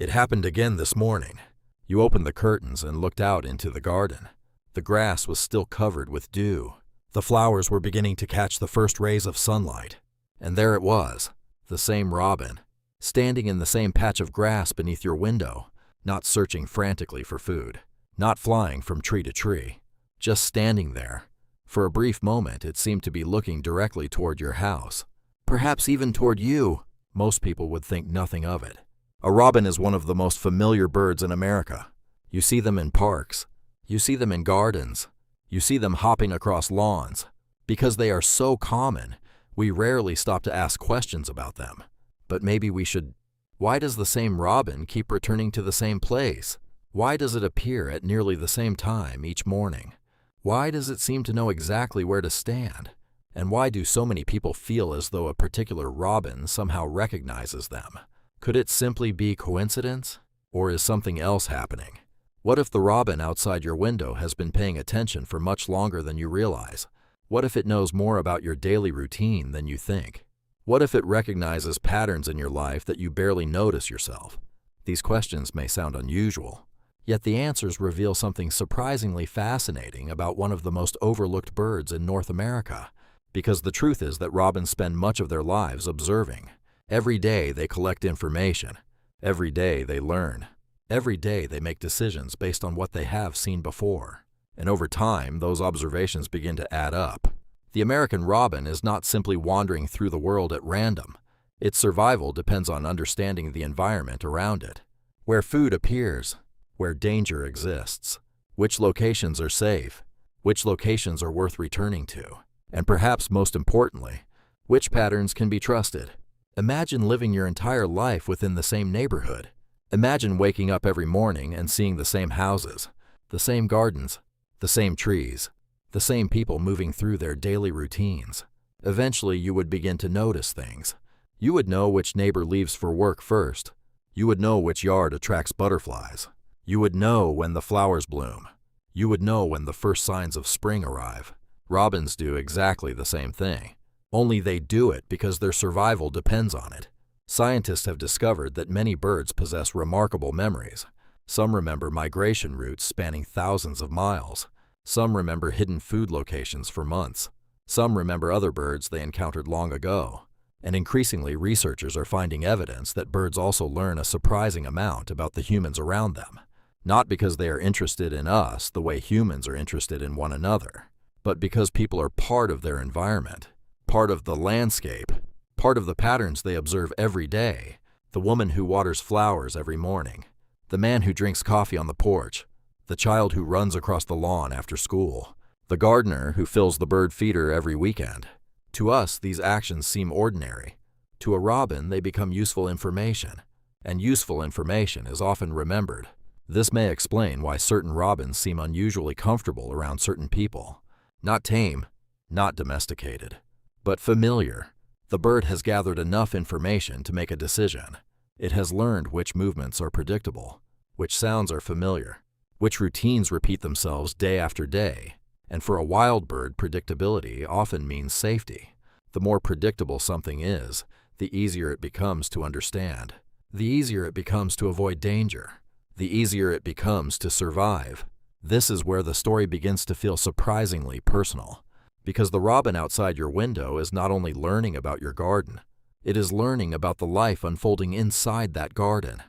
It happened again this morning. You opened the curtains and looked out into the garden. The grass was still covered with dew. The flowers were beginning to catch the first rays of sunlight. And there it was, the same robin, standing in the same patch of grass beneath your window, not searching frantically for food, not flying from tree to tree, just standing there. For a brief moment, it seemed to be looking directly toward your house, perhaps even toward you. Most people would think nothing of it. A robin is one of the most familiar birds in America. You see them in parks. You see them in gardens. You see them hopping across lawns. Because they are so common, we rarely stop to ask questions about them. But maybe we should. Why does the same robin keep returning to the same place? Why does it appear at nearly the same time each morning? Why does it seem to know exactly where to stand? And why do so many people feel as though a particular robin somehow recognizes them? Could it simply be coincidence? Or is something else happening? What if the robin outside your window has been paying attention for much longer than you realize? What if it knows more about your daily routine than you think? What if it recognizes patterns in your life that you barely notice yourself? These questions may sound unusual, yet the answers reveal something surprisingly fascinating about one of the most overlooked birds in North America. Because the truth is that robins spend much of their lives observing. Every day they collect information. Every day they learn. Every day they make decisions based on what they have seen before. And over time, those observations begin to add up. The American robin is not simply wandering through the world at random. Its survival depends on understanding the environment around it. Where food appears, where danger exists, which locations are safe, which locations are worth returning to, and perhaps most importantly, which patterns can be trusted. Imagine living your entire life within the same neighborhood. Imagine waking up every morning and seeing the same houses, the same gardens, the same trees, the same people moving through their daily routines. Eventually, you would begin to notice things. You would know which neighbor leaves for work first. You would know which yard attracts butterflies. You would know when the flowers bloom. You would know when the first signs of spring arrive. Robins do exactly the same thing. Only they do it because their survival depends on it. Scientists have discovered that many birds possess remarkable memories. Some remember migration routes spanning thousands of miles. Some remember hidden food locations for months. Some remember other birds they encountered long ago. And increasingly, researchers are finding evidence that birds also learn a surprising amount about the humans around them. Not because they are interested in us the way humans are interested in one another, but because people are part of their environment, part of the landscape, part of the patterns they observe every day. The woman who waters flowers every morning, the man who drinks coffee on the porch, the child who runs across the lawn after school, the gardener who fills the bird feeder every weekend. To us, these actions seem ordinary. To a robin, they become useful information, and useful information is often remembered. This may explain why certain robins seem unusually comfortable around certain people. Not tame, not domesticated, but familiar. The bird has gathered enough information to make a decision. It has learned which movements are predictable, which sounds are familiar, which routines repeat themselves day after day. And for a wild bird, predictability often means safety. The more predictable something is, the easier it becomes to understand. The easier it becomes to avoid danger. The easier it becomes to survive. This is where the story begins to feel surprisingly personal. Because the robin outside your window is not only learning about your garden, it is learning about the life unfolding inside that garden.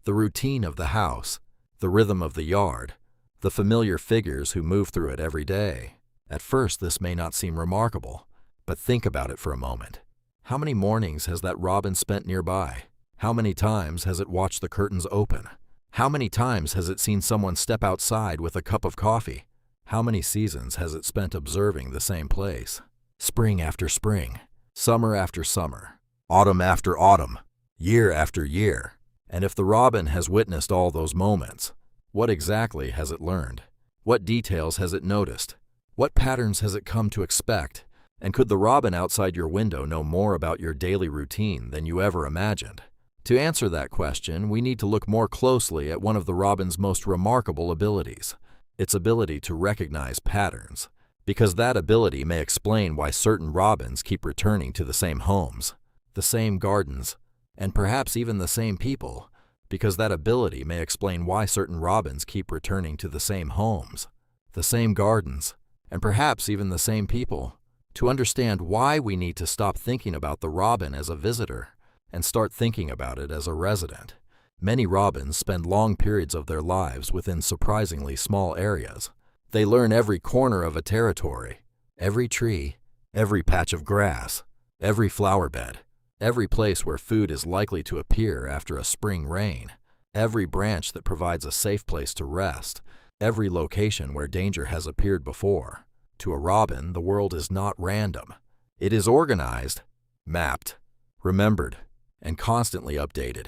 The routine of the house, the rhythm of the yard, the familiar figures who move through it every day. At first, this may not seem remarkable, but think about it for a moment. How many mornings has that robin spent nearby? How many times has it watched the curtains open? How many times has it seen someone step outside with a cup of coffee? How many seasons has it spent observing the same place? Spring after spring, summer after summer, autumn after autumn, year after year. And if the robin has witnessed all those moments, what exactly has it learned? What details has it noticed? What patterns has it come to expect? And could the robin outside your window know more about your daily routine than you ever imagined? To answer that question, we need to look more closely at one of the robin's most remarkable abilities, its ability to recognize patterns, because that ability may explain why certain robins keep returning to the same homes, the same gardens, and perhaps even the same people, because that ability may explain why certain robins keep returning to the same homes, the same gardens, and perhaps even the same people. To understand why we need to stop thinking about the robin as a visitor and start thinking about it as a resident. Many robins spend long periods of their lives within surprisingly small areas. They learn every corner of a territory, every tree, every patch of grass, every flower bed, every place where food is likely to appear after a spring rain, every branch that provides a safe place to rest, every location where danger has appeared before. To a robin, the world is not random. It is organized, mapped, remembered, and constantly updated.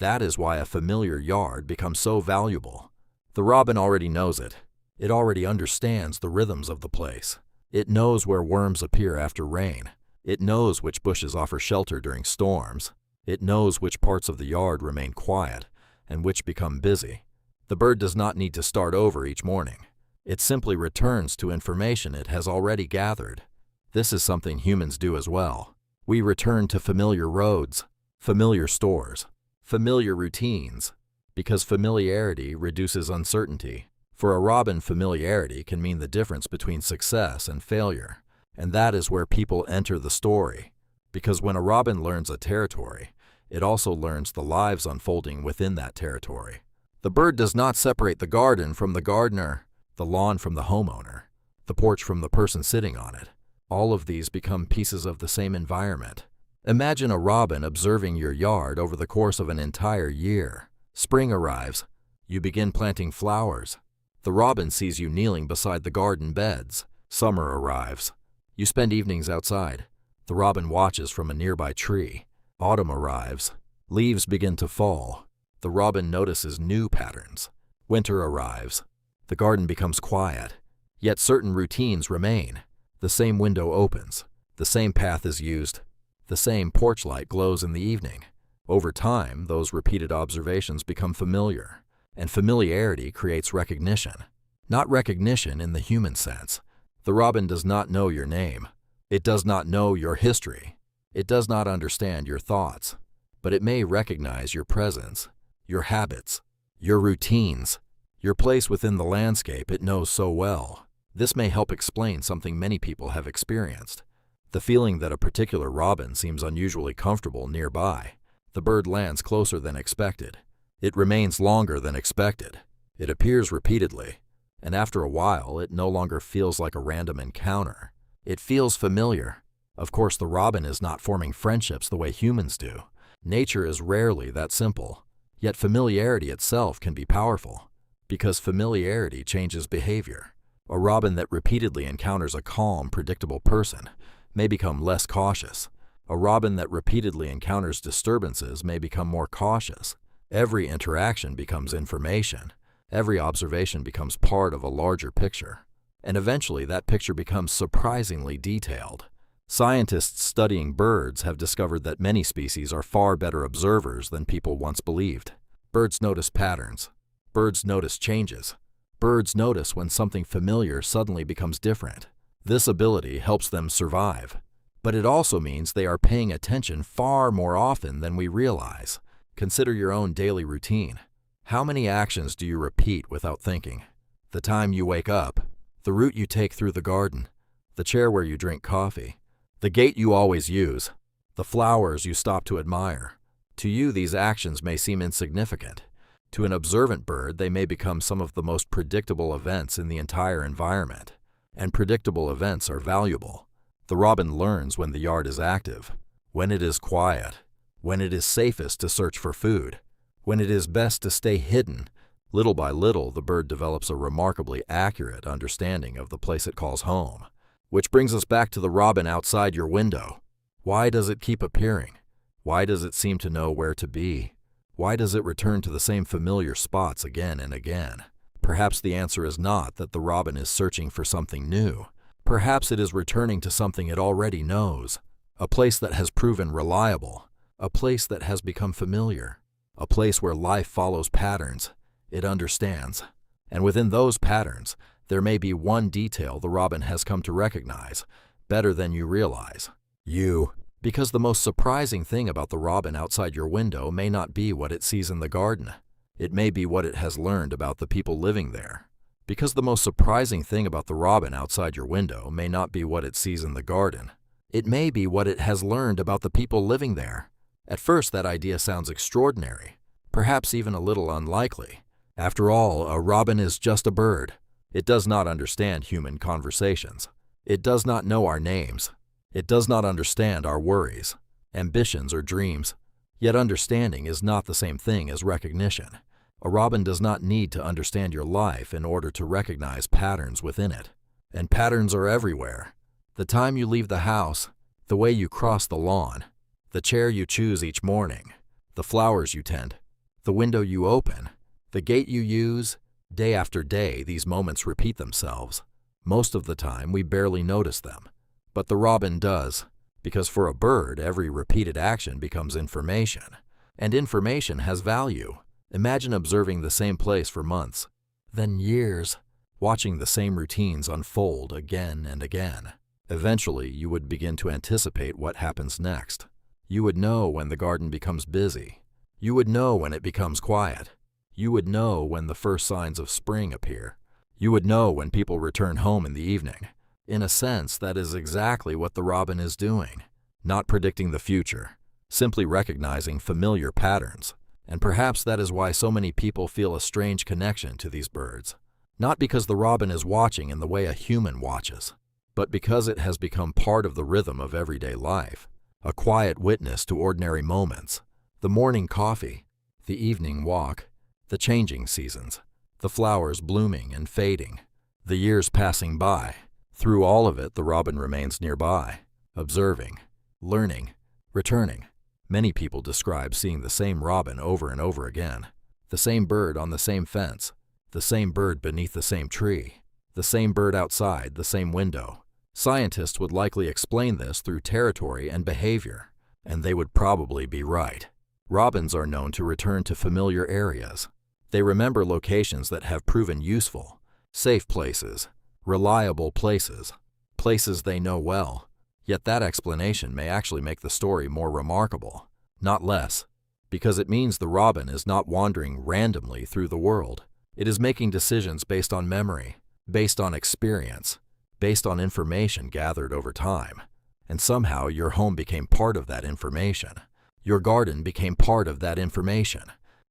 That is why a familiar yard becomes so valuable. The robin already knows it. It already understands the rhythms of the place. It knows where worms appear after rain. It knows which bushes offer shelter during storms. It knows which parts of the yard remain quiet and which become busy. The bird does not need to start over each morning. It simply returns to information it has already gathered. This is something humans do as well. We return to familiar roads, familiar stores, familiar routines, because familiarity reduces uncertainty. For a robin, familiarity can mean the difference between success and failure, and that is where people enter the story. Because when a robin learns a territory, it also learns the lives unfolding within that territory. The bird does not separate the garden from the gardener, the lawn from the homeowner, the porch from the person sitting on it. All of these become pieces of the same environment. Imagine a robin observing your yard over the course of an entire year. Spring arrives. You begin planting flowers. The robin sees you kneeling beside the garden beds. Summer arrives. You spend evenings outside. The robin watches from a nearby tree. Autumn arrives. Leaves begin to fall. The robin notices new patterns. Winter arrives. The garden becomes quiet, yet certain routines remain. The same window opens, the same path is used, the same porch light glows in the evening. Over time, those repeated observations become familiar, and familiarity creates recognition. Not recognition in the human sense. The robin does not know your name. It does not know your history. It does not understand your thoughts, but it may recognize your presence, your habits, your routines, your place within the landscape it knows so well. This may help explain something many people have experienced. The feeling that a particular robin seems unusually comfortable nearby. The bird lands closer than expected. It remains longer than expected. It appears repeatedly, and after a while it no longer feels like a random encounter. It feels familiar. Of course, the robin is not forming friendships the way humans do. Nature is rarely that simple. Yet familiarity itself can be powerful, because familiarity changes behavior. A robin that repeatedly encounters a calm, predictable person may become less cautious. A robin that repeatedly encounters disturbances may become more cautious. Every interaction becomes information. Every observation becomes part of a larger picture. And eventually that picture becomes surprisingly detailed. Scientists studying birds have discovered that many species are far better observers than people once believed. Birds notice patterns. Birds notice changes. Birds notice when something familiar suddenly becomes different. This ability helps them survive. But it also means they are paying attention far more often than we realize. Consider your own daily routine. How many actions do you repeat without thinking? The time you wake up, the route you take through the garden, the chair where you drink coffee, the gate you always use, the flowers you stop to admire. To you, these actions may seem insignificant. To an observant bird, they may become some of the most predictable events in the entire environment. And predictable events are valuable. The robin learns when the yard is active, when it is quiet, when it is safest to search for food, when it is best to stay hidden. Little by little, the bird develops a remarkably accurate understanding of the place it calls home. Which brings us back to the robin outside your window. Why does it keep appearing? Why does it seem to know where to be? Why does it return to the same familiar spots again and again? Perhaps the answer is not that the robin is searching for something new. Perhaps it is returning to something it already knows, a place that has proven reliable, a place that has become familiar, a place where life follows patterns it understands. And within those patterns, there may be one detail the robin has come to recognize better than you realize. You Because the most surprising thing about the robin outside your window may not be what it sees in the garden. It may be what it has learned about the people living there. Because the most surprising thing about the robin outside your window may not be what it sees in the garden. It may be what it has learned about the people living there. At first, that idea sounds extraordinary, perhaps even a little unlikely. After all, a robin is just a bird. It does not understand human conversations. It does not know our names. It does not understand our worries, ambitions, or dreams. Yet understanding is not the same thing as recognition. A robin does not need to understand your life in order to recognize patterns within it. And patterns are everywhere. The time you leave the house, the way you cross the lawn, the chair you choose each morning, the flowers you tend, the window you open, the gate you use. Day after day, these moments repeat themselves. Most of the time, we barely notice them. But the robin does, because for a bird, every repeated action becomes information. And information has value. Imagine observing the same place for months, then years, watching the same routines unfold again and again. Eventually, you would begin to anticipate what happens next. You would know when the garden becomes busy. You would know when it becomes quiet. You would know when the first signs of spring appear. You would know when people return home in the evening. In a sense, that is exactly what the robin is doing. Not predicting the future, simply recognizing familiar patterns. And perhaps that is why so many people feel a strange connection to these birds. Not because the robin is watching in the way a human watches, but because it has become part of the rhythm of everyday life, a quiet witness to ordinary moments, the morning coffee, the evening walk, the changing seasons, the flowers blooming and fading, the years passing by. Through all of it, the robin remains nearby, observing, learning, returning. Many people describe seeing the same robin over and over again, the same bird on the same fence, the same bird beneath the same tree, the same bird outside the same window. Scientists would likely explain this through territory and behavior, and they would probably be right. Robins are known to return to familiar areas. They remember locations that have proven useful, safe places, reliable places, places they know well. Yet that explanation may actually make the story more remarkable, not less, because it means the robin is not wandering randomly through the world. It is making decisions based on memory, based on experience, based on information gathered over time. And somehow your home became part of that information. Your garden became part of that information.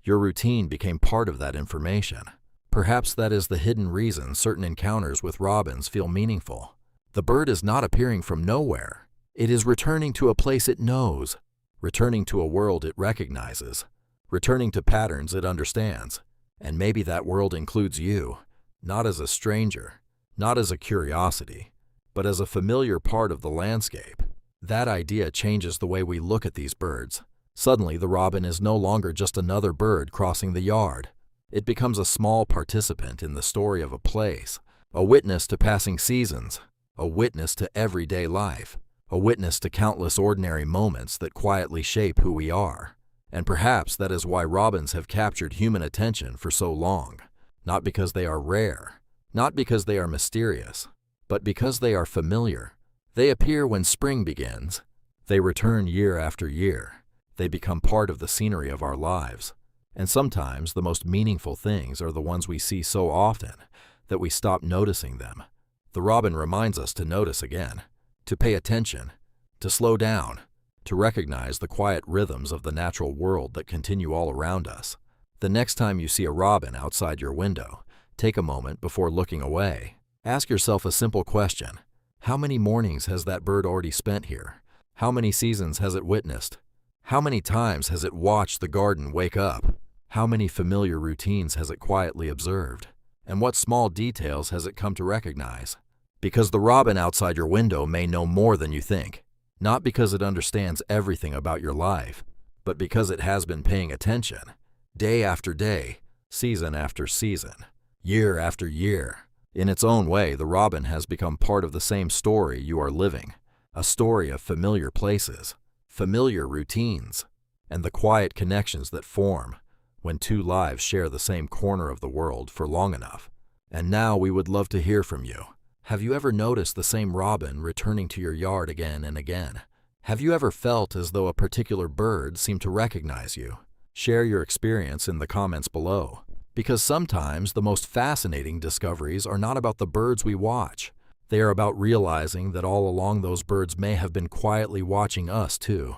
Your routine became part of that information. Perhaps that is the hidden reason certain encounters with robins feel meaningful. The bird is not appearing from nowhere. It is returning to a place it knows, returning to a world it recognizes, returning to patterns it understands. And maybe that world includes you, not as a stranger, not as a curiosity, but as a familiar part of the landscape. That idea changes the way we look at these birds. Suddenly, the robin is no longer just another bird crossing the yard. It becomes a small participant in the story of a place, a witness to passing seasons, a witness to everyday life, a witness to countless ordinary moments that quietly shape who we are. And perhaps that is why robins have captured human attention for so long. Not because they are rare, not because they are mysterious, but because they are familiar. They appear when spring begins. They return year after year. They become part of the scenery of our lives. And sometimes the most meaningful things are the ones we see so often that we stop noticing them. The robin reminds us to notice again, to pay attention, to slow down, to recognize the quiet rhythms of the natural world that continue all around us. The next time you see a robin outside your window, take a moment before looking away. Ask yourself a simple question. How many mornings has that bird already spent here? How many seasons has it witnessed? How many times has it watched the garden wake up? How many familiar routines has it quietly observed? And what small details has it come to recognize? Because the robin outside your window may know more than you think. Not because it understands everything about your life, but because it has been paying attention, day after day, season after season, year after year. In its own way, the robin has become part of the same story you are living, a story of familiar places, familiar routines, and the quiet connections that form when two lives share the same corner of the world for long enough. And now we would love to hear from you. Have you ever noticed the same robin returning to your yard again and again? Have you ever felt as though a particular bird seemed to recognize you? Share your experience in the comments below, because sometimes the most fascinating discoveries are not about the birds we watch. They are about realizing that all along those birds may have been quietly watching us too.